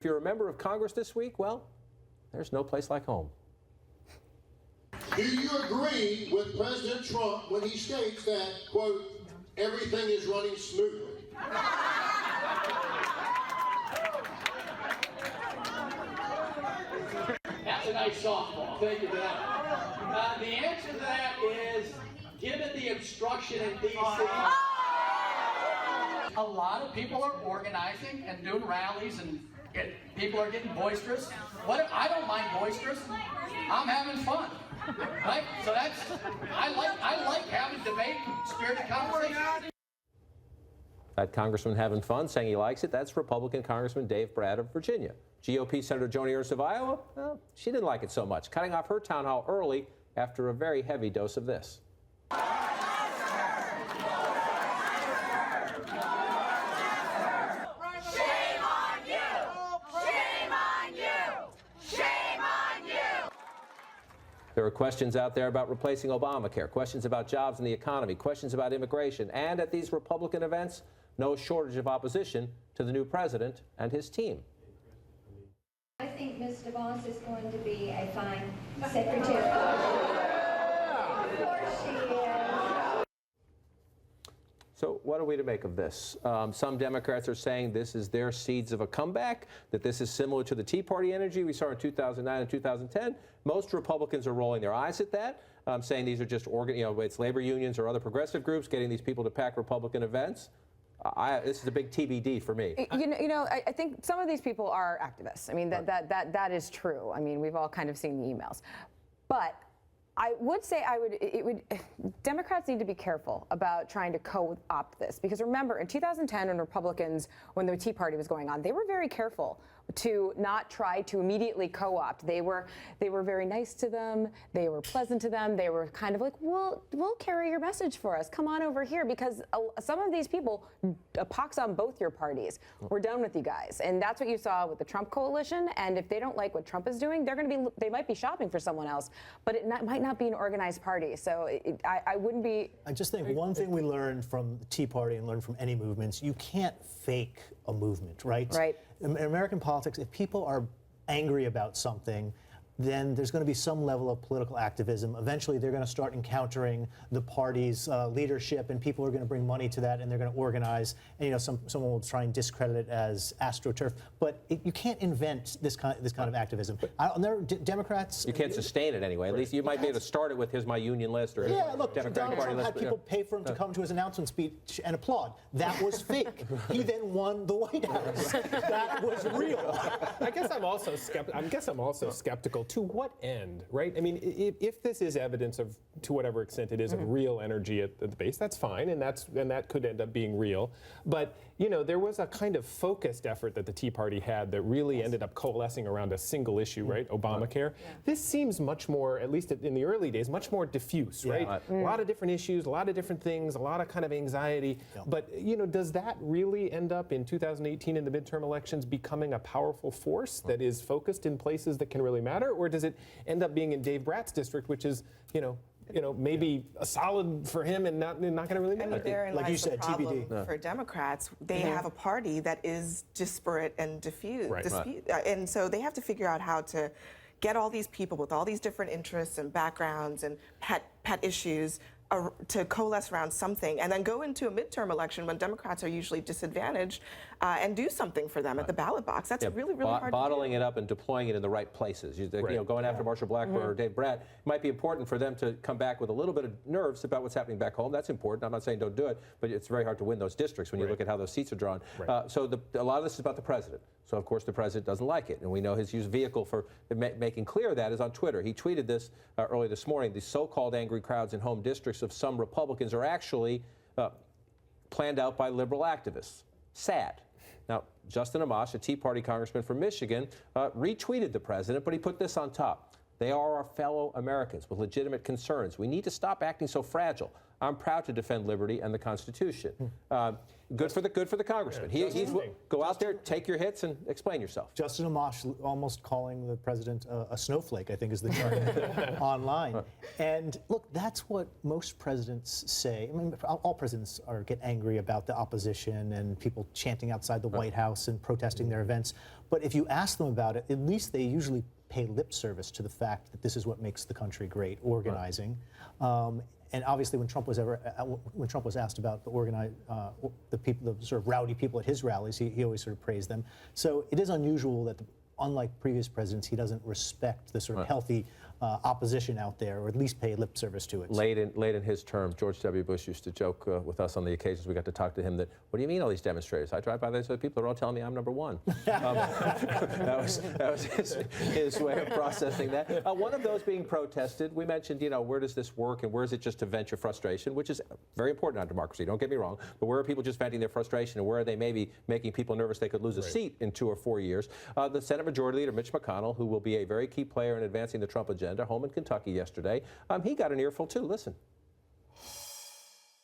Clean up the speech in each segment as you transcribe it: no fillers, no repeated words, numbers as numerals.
If you're a member of Congress this week, well, there's no place like home. Do you agree with President Trump when he states that, quote, everything is running smoothly? That's a nice softball. Thank you for that. The answer to that is, given the obstruction in D.C., a lot of people are organizing and doing rallies, and people are getting boisterous. I don't mind boisterous. I'm having fun. Right? So I like having debate, spirited conversation. That congressman having fun, saying he likes it. That's Republican Congressman Dave Brat of Virginia. GOP Senator Joni Ernst of Iowa, well, she didn't like it so much, cutting off her town hall early after a very heavy dose of this. There are questions out there about replacing Obamacare, questions about jobs and the economy, questions about immigration, and at these Republican events, no shortage of opposition to the new president and his team. I think Ms. DeVos is going to be a fine secretary. Of course she is. So what are we to make of this? Some Democrats are saying this is their seeds of a comeback, that this is similar to the Tea Party energy we saw in 2009 and 2010. Most Republicans are rolling their eyes at that, saying these are just it's labor unions or other progressive groups getting these people to pack Republican events. This is a big TBD for me. I think some of these people are activists. I mean, that is true. I mean, we've all kind of seen the emails. But I would say Democrats need to be careful about trying to co-opt this, because remember in 2010 when the Tea Party was going on, they were very careful to not try to immediately co-opt. They were very nice to them. They were pleasant to them. They were kind of like, we'll carry your message for us. Come on over here, because some of these people, a pox on both your parties. We're done with you guys, and that's what you saw with the Trump coalition. And if they don't like what Trump is doing, they might be shopping for someone else, but it might not be an organized party. So I wouldn't be. I just think one thing we learned from the Tea Party and learned from any movements: you can't fake a movement, right? Right. In American politics, if people are angry about something, then there's going to be some level of political activism. Eventually, they're going to start encountering the party's leadership, and people are going to bring money to that, and they're going to organize. And someone will try and discredit it as AstroTurf. But you can't invent this kind of activism. Democrats. You can't sustain it anyway. At least you might be able to start it with "Here's my union list" or Democratic Donald Party Trump list. had people pay for him to come to his announcement speech and applaud. That was fake. He then won the White House. That was real. I guess I'm also skeptical. To what end, right? I mean, if this is evidence of, to whatever extent it is, of real energy at the base, that's fine, and that could end up being real. But there was a kind of focused effort that the Tea Party had that really ended up coalescing around a single issue, right? Obamacare. Yeah. This seems much more, at least in the early days, much more diffuse, right? A lot of different issues, a lot of different things, a lot of kind of anxiety. Yeah. But does that really end up in 2018 in the midterm elections becoming a powerful force that is focused in places that can really matter? Or does it end up being in Dave Brat's district, which is, maybe a solid for him and not going to really matter? Therein like you lies said, the problem TBD. for Democrats. They have a party that is disparate and diffuse, and so they have to figure out how to get all these people with all these different interests and backgrounds and pet issues to coalesce around something, and then go into a midterm election when Democrats are usually disadvantaged and do something for them at the ballot box. That's really, really hard to do. Bottling it up and deploying it in the right places. Going after Marsha Blackburn or Dave Brat might be important for them to come back with a little bit of nerves about what's happening back home. That's important. I'm not saying don't do it, but it's very hard to win those districts when you look at how those seats are drawn. So a lot of this is about the president. So, of course, the president doesn't like it. And we know his vehicle for making clear that is on Twitter. He tweeted this early this morning. The so-called angry crowds in home districts of some Republicans are actually planned out by liberal activists. Sad. Now, Justin Amash, a Tea Party congressman from Michigan, retweeted the president, but he put this on top. They are our fellow Americans with legitimate concerns. We need to stop acting so fragile. I'm proud to defend liberty and the Constitution. Good for the congressman. He's go out there, take your hits, and explain yourself. Justin Amash almost calling the president a snowflake, I think is the term online. And look, that's what most presidents say. I mean, all presidents get angry about the opposition and people chanting outside the White House and protesting their events. But if you ask them about it, at least they usually pay lip service to the fact that this is what makes the country great, organizing. And obviously, when Trump was asked about the people, the sort of rowdy people at his rallies, he always sort of praised them. So it is unusual that, unlike previous presidents, he doesn't respect the sort of healthy opposition out there, or at least pay lip service to it. Late in his term, George W. Bush used to joke with us on the occasions we got to talk to him that, what do you mean all these demonstrators? I drive by these other people, they're all telling me I'm number one. That was his way of processing that. One of those being protested, we mentioned, where does this work and where is it just to vent your frustration, which is very important on democracy, don't get me wrong, but where are people just venting their frustration and where are they maybe making people nervous they could lose a seat in 2 or 4 years? The Senate Majority Leader Mitch McConnell, who will be a very key player in advancing the Trump agenda, home in Kentucky yesterday, he got an earful too. Listen.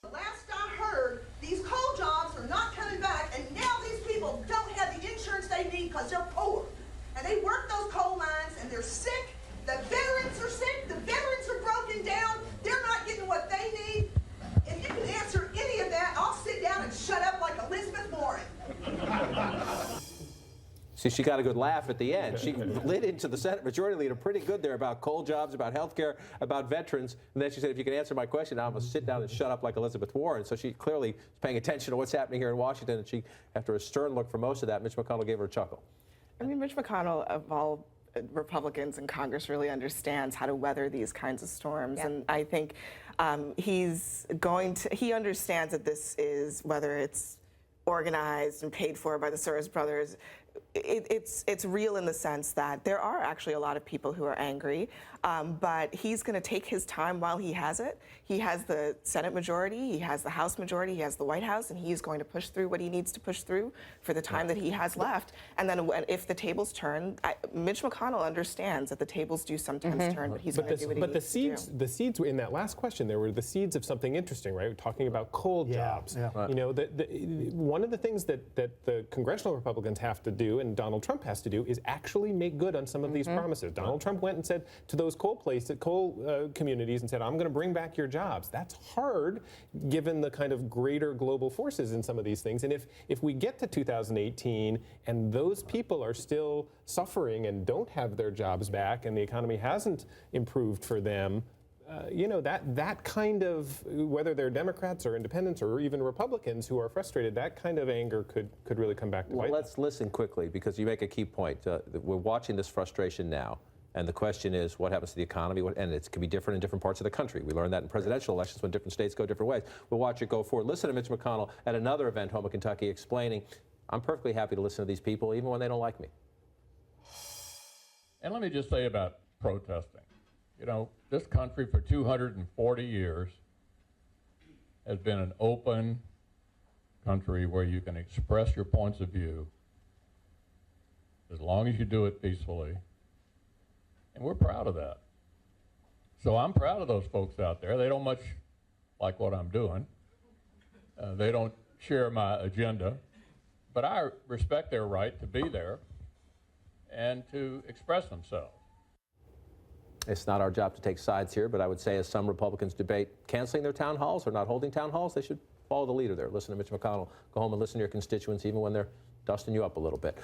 Last I heard, these coal jobs are not coming back, and now these people don't have the insurance they need because they're poor. And they work those coal mines, and they're sick. The veterans are sick. The veterans are broken down. They're not getting what they need. If you can answer any of that, I'll sit down and shut up like Elizabeth Warren. See, she got a good laugh at the end. She lit into the Senate Majority Leader pretty good there about coal jobs, about health care, about veterans. And then she said, if you can answer my question, I'm going to sit down and shut up like Elizabeth Warren. So she clearly is paying attention to what's happening here in Washington. And she, after a stern look for most of that, Mitch McConnell gave her a chuckle. I mean, Mitch McConnell, of all Republicans in Congress, really understands how to weather these kinds of storms. And I think he understands that this is, whether it's organized and paid for by the Soros brothers, it's real in the sense that there are actually a lot of people who are angry, but he's going to take his time while he has it. He has the Senate majority, he has the House majority, he has the White House, and he's going to push through what he needs to push through for the time that he has left. And then if the tables turn, Mitch McConnell understands that the tables do sometimes turn, but he's going to do what he needs to do. The seeds in that last question, there were the seeds of something interesting, right? We're talking about coal jobs. Yeah. Right. One of the things that the congressional Republicans have to do, and Donald Trump has to do, is actually make good on some of these promises. Donald Trump went and said to those coal communities and said, I'm going to bring back your jobs. That's hard given the kind of greater global forces in some of these things. And if we get to 2018 and those people are still suffering and don't have their jobs back and the economy hasn't improved for them, that kind of, whether they're Democrats or independents or even Republicans who are frustrated, that kind of anger could really come back to bite. Well, let's listen quickly because you make a key point. We're watching this frustration now. And the question is, what happens to the economy? And it can be different in different parts of the country. We learned that in presidential elections when different states go different ways. We'll watch it go forward. Listen to Mitch McConnell at another event home in Kentucky explaining, I'm perfectly happy to listen to these people even when they don't like me. And let me just say about protesting. This country for 240 years has been an open country where you can express your points of view as long as you do it peacefully. And we're proud of that. So I'm proud of those folks out there. They don't much like what I'm doing. They don't share my agenda. But I respect their right to be there and to express themselves. It's not our job to take sides here, but I would say as some Republicans debate canceling their town halls or not holding town halls, they should follow the leader there. Listen to Mitch McConnell. Go home and listen to your constituents even when they're dusting you up a little bit.